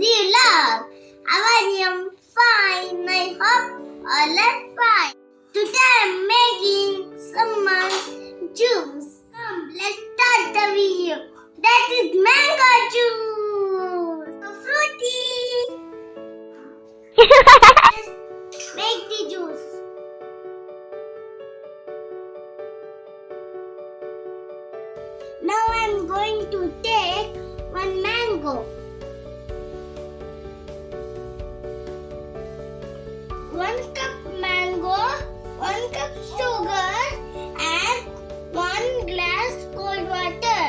cozy vlog. How are you? Fine. I hope all are fine. Today I'm making some juice. Come, let's start the video. That is mango juice. Fruity. Let's make the juice. Now I'm going to take one mango, 1 cup mango, 1 cup sugar and 1 glass cold water.